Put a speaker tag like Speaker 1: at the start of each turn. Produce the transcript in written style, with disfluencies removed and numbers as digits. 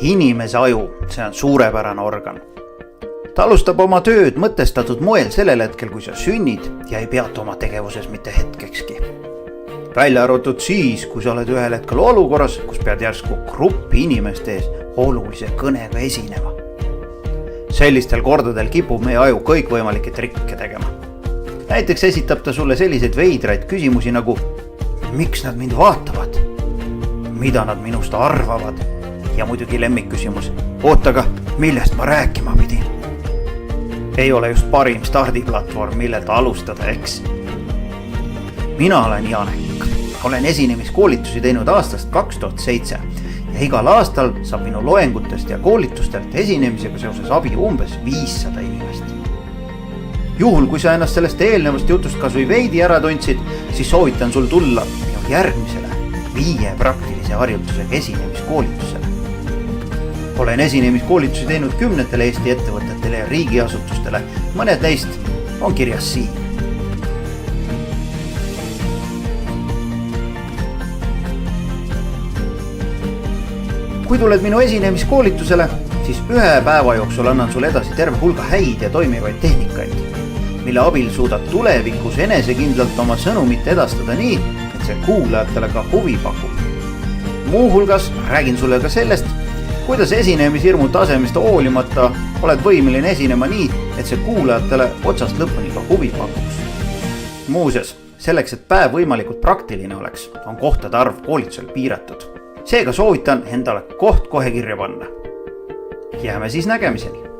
Speaker 1: Inimese aju, see on suurepärane organ. Ta alustab oma tööd mõtestatud moel sellel hetkel, kui sa sünnid ja ei peatu oma tegevuses mitte hetkekski. Välja arvatud siis, kui sa oled ühel hetkel olukorras, kus pead järsku gruppi inimeste ees olulise kõnega esinema. Sellistel kordadel kipub meie aju kõikvõimalikke trikke tegema. Näiteks esitab ta sulle selliseid veidraid küsimusi nagu miks nad mind vaatavad, mida nad minust arvavad ja muidugi lemmikküsimus, ootaga, millest ma rääkima pidin. Ei ole just parim stardiplatvorm, millelt alustada, eks? Mina olen Janek, olen esinemiskoolitusi teinud aastast 2007 ja igal aastal saab minu loengutest ja koolitustelt esinemisega seoses abi umbes 500 inimest. Juhul, kui sa ennast sellest eelnevast jutust kas või veidi ära tundsid, siis soovitan sul tulla minu järgmisele 5 praktilise harjutusega esinemiskoolitusele. Olen esinemiskoolitusi teinud 10 Eesti ettevõtetele ja riigiasutustele, mõned neist on kirjas siin. Kui tuled minu esinemiskoolitusele, siis 1 päeva jooksul annan sulle edasi terve hulga häid ja toimivaid tehnikaid, mille abil suudad tulevikus enesekindlalt oma sõnumit edastada nii, et see kuulajatele ka huvi pakub. Muu hulgas räägin sulle ka sellest, kuidas esinemishirmu tasemest hoolimata oled võimeline esinema nii, et see kuulajatele otsast lõpuni ka huvi pakuks. Muuseas, selleks, et päev võimalikult praktiline oleks, on kohtade arv koolitusel piiratud. Seega soovitan endale koht kohe kirja panna. Jääme siis nägemiseni.